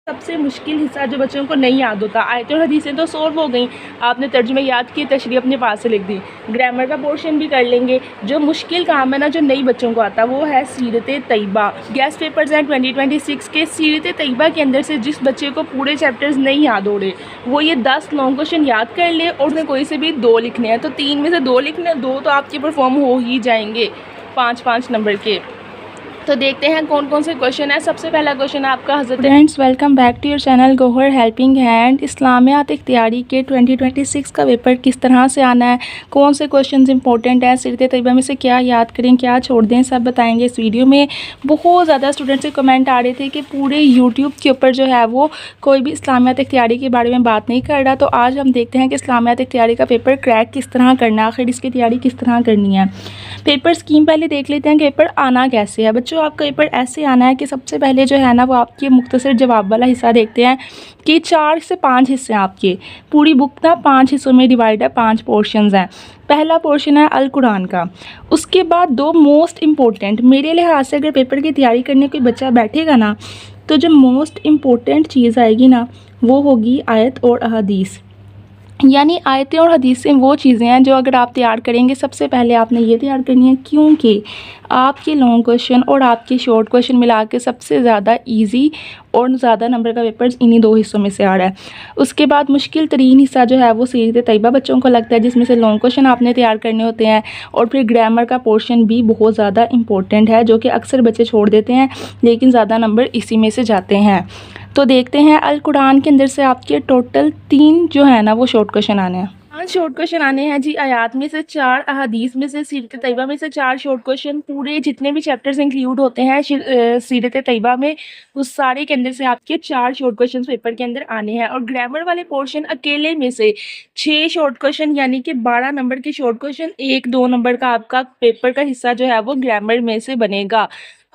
सबसे मुश्किल हिस्सा जो बच्चों को नहीं याद होता। आयतें और हदीसें तो सॉल्व हो गई, आपने तर्जुमे याद किए, तशरीह अपने पास से लिख दी, ग्रामर का पोर्शन भी कर लेंगे। जो मुश्किल काम है ना, जो नई बच्चों को आता, वो है सीरत तैयबा। गेस्ट पेपर्स हैं 2026 के। सीरत तैयबा के अंदर से जिस बच्चे को पूरे चैप्टर्स नहीं याद हो रहे, वो ये 10 लॉन्ग क्वेश्चन याद कर ले और उसमें कोई से भी 2 लिखने हैं, तो 3 में से 2 लिखने हैं, 2 तो आपके परफॉर्म हो ही जाएंगे 5-5 नंबर के। तो देखते हैं कौन कौन से क्वेश्चन है। सबसे पहला क्वेश्चन है आपका हज़रत। Friends, welcome back to your channel Gohar helping hand. इस्लामियात इख्तियारी के 2026 का पेपर किस तरह से आना है, कौन से क्वेश्चंस इंपॉर्टेंट हैं, सीरत तैयबा में से क्या याद करें, क्या छोड़ दें, सब बताएंगे इस वीडियो में। बहुत ज़्यादा स्टूडेंट से कमेंट आ रहे थे कि पूरे यूट्यूब के ऊपर जो है वो कोई भी इस्लामियात इख्तियारी के बारे में बात नहीं कर रहा। तो आज हम देखते हैं कि इस्लामियात इख्तियारी का पेपर क्रैक किस तरह करना है, आखिर इसकी तैयारी किस तरह करनी है। पेपर स्कीम पहले देख लेते हैं कि पेपर आना कैसे है। बच्चों, आपका पेपर ऐसे आना है कि सबसे पहले जो है ना, वो आपके मुख्तसर जवाब वाला हिस्सा देखते हैं कि 4 से 5 हिस्से हैं आपके। पूरी बुक ना 5 हिस्सों में डिवाइड है, 5 पोर्शंस हैं। पहला पोर्शन है अल कुरान का। उसके बाद 2 मोस्ट इम्पोर्टेंट, मेरे लिहाज से अगर पेपर की तैयारी करने कोई बच्चा बैठेगा ना, तो जो मोस्ट इम्पोर्टेंट चीज़ आएगी ना, वो होगी आयत और अहादीस। यानी आयतें और हदीसें वो चीज़ें हैं जो अगर आप तैयार करेंगे, सबसे पहले आपने ये तैयार करनी है, क्योंकि आपके लॉन्ग क्वेश्चन और आपके शॉर्ट क्वेश्चन मिला के सबसे ज़्यादा इजी और ज़्यादा नंबर का पेपर इन्हीं 2 हिस्सों में से आ रहा है। उसके बाद मुश्किल तरीन हिस्सा जो है वो सीरत तैयबा बच्चों को लगता है, जिसमें से लॉन्ग क्वेश्चन आपने तैयार करने होते हैं। और फिर ग्रामर का पोर्शन भी बहुत ज़्यादा इंपॉर्टेंट है, जो कि अक्सर बच्चे छोड़ देते हैं, लेकिन ज़्यादा नंबर इसी में से जाते हैं। तो देखते हैं, अल कुरान के अंदर से आपके टोटल 3 जो है ना वो शॉर्ट क्वेश्चन आने हैं। 5 शॉर्ट क्वेश्चन आने हैं जी। आयात में से 4, अहादीस में से, सीरत तैयबा में से 4 शॉर्ट क्वेश्चन। पूरे जितने भी चैप्टर्स इंक्लूड होते हैं सीरत तैयबा में, उस सारे के अंदर से आपके 4 शॉर्ट क्वेश्चन पेपर के अंदर आने हैं। और ग्रामर वाले पोर्शन अकेले में से 6 शॉर्ट क्वेश्चन, यानी कि 12 नंबर के शॉर्ट क्वेश्चन, 1-2 नंबर का आपका पेपर का हिस्सा जो है वो ग्रामर में से बनेगा।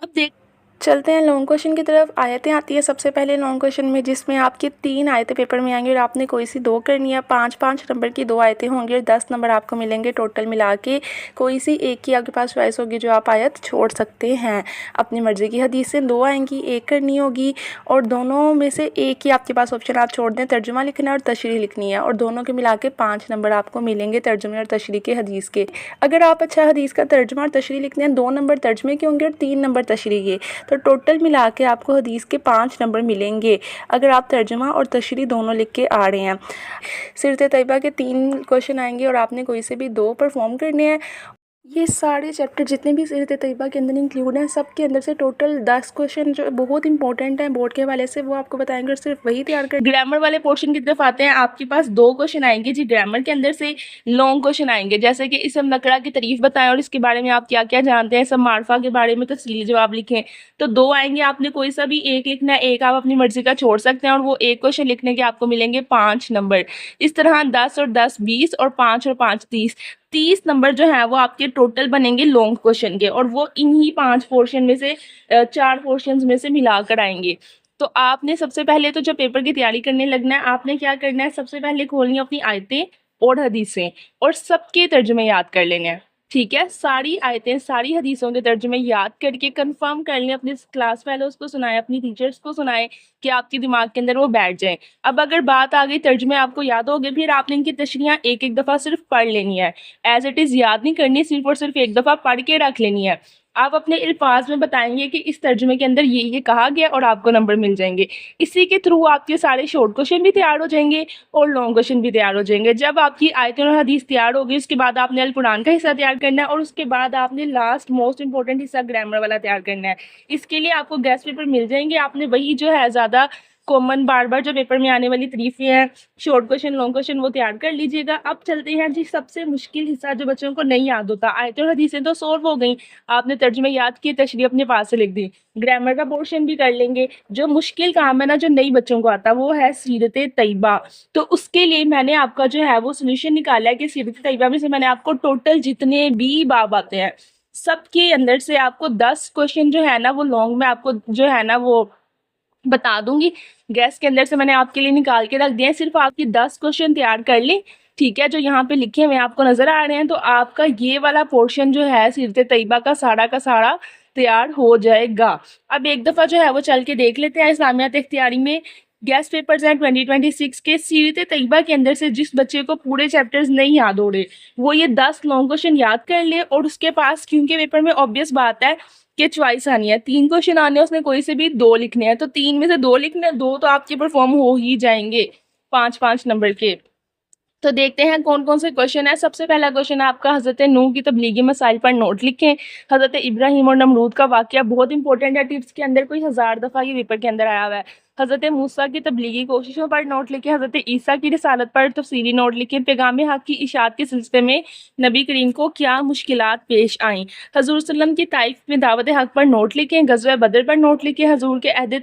अब देख चलते हैं लॉन्ग क्वेश्चन की तरफ। आयतें आती है सबसे पहले लॉन्ग क्वेश्चन में, जिसमें आपकी 3 आयतें पेपर में आएंगी और आपने कोई सी 2 करनी है। 5-5 नंबर की 2 आयतें होंगी और 10 नंबर आपको मिलेंगे टोटल मिला के। कोई सी एक की आपके पास चॉइस होगी जो आप आयत छोड़ सकते हैं अपनी मर्ज़ी की। हदीसें 2 आएंगी, 1 करनी होगी, और दोनों में से एक ही आपके पास ऑप्शन आप छोड़ दें, तर्जुमा लिखना है और तशरीह लिखनी है, और दोनों के मिला के 5 नंबर आपको मिलेंगे तर्जुमे और तशरीह के हदीस के। अगर आप अच्छा हदीस का तर्जुमा और तशरीह लिखते हैं, 2 नंबर तर्जुमे के होंगे और 3 नंबर तशरीह के, तो टोटल मिला के आपको हदीस के 5 नंबर मिलेंगे अगर आप तर्जुमा और तशरीह दोनों लिख के आ रहे हैं। सीरत तैयबा के 3 क्वेश्चन आएंगे और आपने कोई से भी 2 परफॉर्म करने हैं। ये सारे चैप्टर जितने भी सीरत तैयबा के अंदर इंक्लूड हैं, सब के अंदर से टोटल 10 क्वेश्चन जो बहुत इंपॉर्टेंट हैं बोर्ड के हवाले से, वो आपको बताएंगे और सिर्फ वही तैयार कर। ग्रामर वाले पोर्शन की तरफ आते हैं। आपके पास 2 क्वेश्चन आएंगे जी ग्रामर के अंदर से। लॉन्ग क्वेश्चन आएंगे, जैसे कि इसम नकरा की तारीफ बताएं और इसके बारे में आप क्या क्या जानते हैं, सब मार्फा के बारे में तफसीली जवाब लिखें। तो 2 आएंगे, आपने कोई सा भी एक लिखना है, एक आप अपनी मर्जी का छोड़ सकते हैं, और वो एक क्वेश्चन लिखने के आपको मिलेंगे 5 नंबर। इस तरह 10 और 10 20 और 5 और 5 30 नंबर जो है वो आपके टोटल बनेंगे लॉन्ग क्वेश्चन के, और वो इन्हीं 5 पोर्शन में से 4 पोर्शन में से मिलाकर आएंगे। तो आपने सबसे पहले तो जब पेपर की तैयारी करने लगना है, आपने क्या करना है, सबसे पहले खोलनी है अपनी आयतें और हदीसें और सबके तर्जुमे याद कर लेने हैं। ठीक है, सारी आयतें सारी हदीसों के तर्जुमे याद करके कंफर्म कर लें, अपने क्लास फेलोज को सुनाएं, अपनी टीचर्स को सुनाएं कि आपके दिमाग के अंदर वो बैठ जाए। अब अगर बात आ गई तर्जुमे आपको याद हो गए, फिर आपने इनकी तशरीह एक एक दफ़ा सिर्फ पढ़ लेनी है, एज इट इज़ याद नहीं करनी, सिर्फ और सिर्फ एक दफ़ा पढ़ के रख लेनी है। आप अपने अल्फाज में बताएंगे कि इस तर्जुमे के अंदर ये कहा गया, और आपको नंबर मिल जाएंगे। इसी के थ्रू आपके सारे शॉर्ट क्वेश्चन भी तैयार हो जाएंगे और लॉन्ग क्वेश्चन भी तैयार हो जाएंगे। जब आपकी आयतें और हदीस तैयार होगी, उसके बाद आपने अल कुरान का हिस्सा तैयार करना है, और उसके बाद आपने लास्ट मोस्ट इंपॉर्टेंट हिस्सा ग्रामर वाला तैयार करना है। इसके लिए आपको गेस्ट पेपर मिल जाएंगे, आपने वही जो है ज़्यादा कॉमन बार बार जो पेपर में आने वाली तरीफें हैं, शॉर्ट क्वेश्चन लॉन्ग क्वेश्चन, वो तैयार कर लीजिएगा। अब चलते हैं जी सबसे मुश्किल हिस्सा जो बच्चों को नहीं याद होता। आयतें और हदीसें तो सॉल्व हो गई, आपने तर्जुमे याद किए, तशरीह अपने पास से लिख दी, ग्रामर का पोर्शन भी कर लेंगे। जो मुश्किल काम है ना, जो नई बच्चों को आता, वो है सीरत तैयबा। तो उसके लिए मैंने आपका जो है वो सोल्यूशन निकाला है कि सीरत तैयबा में से मैंने आपको टोटल जितने भी बाब आते हैं, सबके अंदर से आपको 10 क्वेश्चन जो है ना वो लॉन्ग में आपको जो है ना वो बता दूंगी। गैस के अंदर से मैंने आपके लिए निकाल के रख दिया है, सिर्फ आपकी 10 क्वेश्चन तैयार कर लें। ठीक है, जो यहाँ पे लिखे हुए आपको नजर आ रहे हैं, तो आपका ये वाला पोर्शन जो है सीरत तैयबा का सारा तैयार हो जाएगा। अब एक दफ़ा जो है वो चल के देख लेते हैं इस्लामियात इख्तियारी में गेस्ट पेपर्स हैं 2026 के सीरत तैयबा के अंदर से जिस बच्चे को पूरे चैप्टर्स नहीं याद हो रहे वो ये 10 लॉन्ग क्वेश्चन याद कर ले और उसके पास क्योंकि पेपर में ऑब्वियस बात है कि चॉइस आनी है, 3 क्वेश्चन आने हैं, उसने कोई से भी 2 लिखने हैं, तो 3 में से 2 लिखने हैं, 2 तो आपके परफॉर्म हो ही जाएंगे 5-5 नंबर के। तो देखते हैं कौन कौन से क्वेश्चन है। सबसे पहला क्वेश्चन है आपका हज़रत नूह की तबलीगी मसाइल पर नोट लिखें। हज़रत इब्राहीम और नमरूद का वाक़या बहुत इंपॉर्टेंट है, टिप्स के अंदर कोई 1000 दफ़ा ये पेपर के अंदर आया हुआ है। हज़रत मूसा की तबलीगी कोशिशों पर नोट लिखें। हज़रत ईसा की रिसालत पर तफसीली नोट लिखें। पैगाम हक़ की इशाअत के सिलसिले में नबी करीम को क्या मुश्किलात पेश आईं। हज़ूर सल्लम की ताइफ में दावत हक़ पर नोट लिखें। ग़ज़वा बदर पर नोट लिखें। हज़ूर के अहद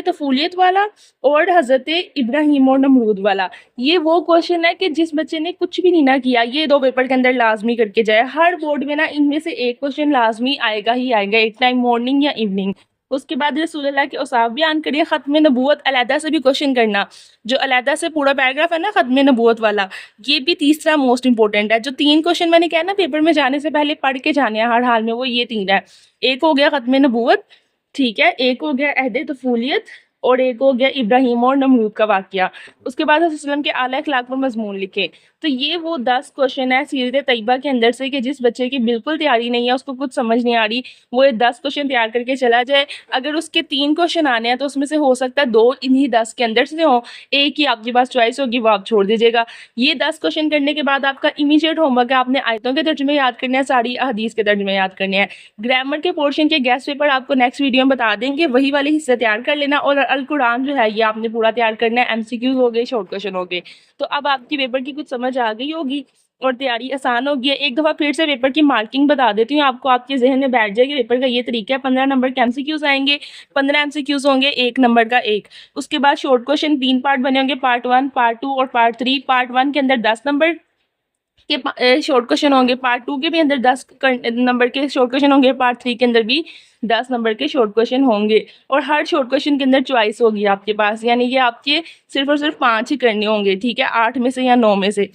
तफूलियत वाला और हज़रत इब्राहीम और नमरूद वाला। ये वो क्वेश्चन है कि जिस बच्चे ने कुछ भी नहीं ना किया ये 2 पेपर के अंदर लाजमी करके जाए। हर बोर्ड में ना इनमें से एक क्वेश्चन लाजमी आएगा ही आएगा, एक टाइम मॉर्निंग या इवनिंग। उसके बाद रसूलुल्लाह के औसाफ बयान करिए। ख़त्म नबूवत अलहदा से भी क्वेश्चन करना, जो अलहदा से पूरा पैराग्राफ है ना ख़त्म नबूवत वाला, ये भी तीसरा मोस्ट इंपॉर्टेंट है। जो 3 क्वेश्चन मैंने कहा ना पेपर में जाने से पहले पढ़ के जाने हैं हर हाल में, वो ये 3 है। एक हो गया ख़त्म नबूवत, ठीक है, एक हो गया अहद तफूलियत और एक हो गया इब्राहीम और नमरूद का वाक़या। उसके बाद हज़रत वसल्लम के आला अखलाक पर मज़मून लिखें। तो ये वो 10 क्वेश्चन है सीरत तैयबा के अंदर से कि जिस बच्चे की बिल्कुल तैयारी नहीं है, उसको कुछ समझ नहीं आ रही, वो ये 10 क्वेश्चन तैयार करके चला जाए। अगर उसके 3 क्वेश्चन आने हैं तो उसमें से हो सकता है 2 इन्हीं 10 के अंदर से हों, एक ही आपके पास चॉइस होगी, वो आप छोड़ दीजिएगा। ये 10 क्वेश्चन करने के बाद आपका इमीडिएट होमवर्क है, आपने आयतों के तर्जुमे याद करने हैं, सारी अहदीस के तर्जुमे याद करने हैं। ग्रामर के पोर्शन के गेस्ट पेपर आपको नेक्स्ट वीडियो में बता देंगे, वही वाले हिस्से तैयार कर लेना। और अल कुरान जो है ये आपने पूरा तैयार करना है, एमसीक्यूज हो गए, शॉर्ट क्वेश्चन हो गए। तो अब आपकी पेपर की कुछ समझ आ गई होगी और तैयारी आसान होगी। एक दफ़ा फिर से पेपर की मार्किंग बता देती हूँ आपको, आपके जहन में बैठ जाएगी पेपर का ये तरीका है। 15 नंबर के एमसीक्यूज आएंगे, 15 एमसीक्यूज होंगे 1 नंबर का एक। उसके बाद शॉर्ट क्वेश्चन 3 पार्ट बने होंगे, पार्ट 1, पार्ट 2 और पार्ट 3। पार्ट 1 के अंदर 10 नंबर के शॉर्ट क्वेश्चन होंगे, पार्ट 2 के भी अंदर 10 नंबर के शॉर्ट क्वेश्चन होंगे, पार्ट 3 के अंदर भी 10 नंबर के शॉर्ट क्वेश्चन होंगे। और हर शॉर्ट क्वेश्चन के अंदर चॉइस होगी आपके पास, यानी कि आपके सिर्फ और सिर्फ 5 ही करने होंगे, ठीक है, 8 में से या 9 में से।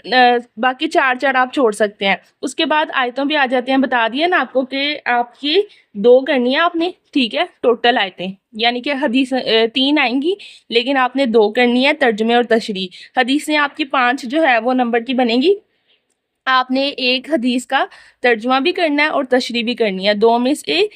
बाकी 4-4 आप छोड़ सकते हैं। उसके बाद आयतों भी आ जाते हैं, बता दिया ना आपको कि आपकी 2 करनी है आपने, ठीक है, टोटल आयतें, यानी कि हदीस 3 आएंगी लेकिन आपने 2 करनी है, तर्जुमे और तशरीह। हदीसें आपकी 5 जो है वो नंबर की बनेंगी, आपने एक हदीस का तर्जुमा भी करना है और तशरीह भी करनी है, 2 में से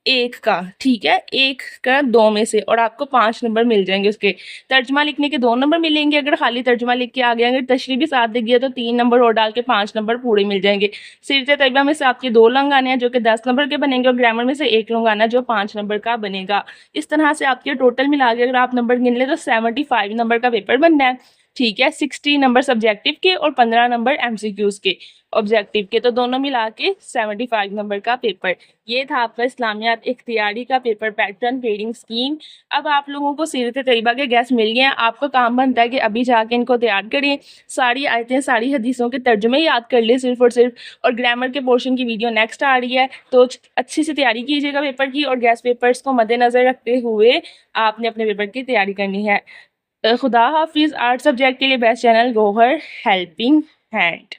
1 का, ठीक है, 1 का 2 में से, और आपको 5 नंबर मिल जाएंगे उसके। तर्जुमा लिखने के 2 नंबर मिलेंगे अगर खाली तर्जुमा लिख के आ गया, अगर तशरीह भी साथ दिख गया तो 3 नंबर और डाल के 5 नंबर पूरे मिल जाएंगे। सीरत तैयबा में से आपके 2 लॉन्ग आने हैं जो कि 10 नंबर के बनेंगे, और ग्रामर में से 1 लॉन्ग आना है जो 5 नंबर का बनेगा। इस तरह से आपके टोटल मिला के अगर आप नंबर गिन लें तो 75 नंबर का पेपर बनना है, ठीक है, 60 नंबर सब्जेक्टिव के और 15 नंबर एमसीक्यूज के ऑब्जेक्टिव के, तो दोनों मिला के 75 नंबर का पेपर। ये था आपका इस्लामियात इख्तियारी का पेपर पैटर्न ग्रेडिंग स्कीम। अब आप लोगों को सीरत तैयबा के गेस्ट मिल गए हैं, आपका काम बनता है कि अभी जाके इनको तैयार करें, सारी आयतें सारी हदीसों के तर्जुमे याद कर लें सिर्फ और सिर्फ, और ग्रामर के पोर्शन की वीडियो नेक्स्ट आ रही है, तो अच्छी से तैयारी कीजिएगा पेपर की, और गेस्ट पेपर्स को मद्देनज़र रखते हुए आपने अपने पेपर की तैयारी करनी है। खुदा हाफिज़। आर्ट सब्जेक्ट के लिए best channel Gauhar helping hand.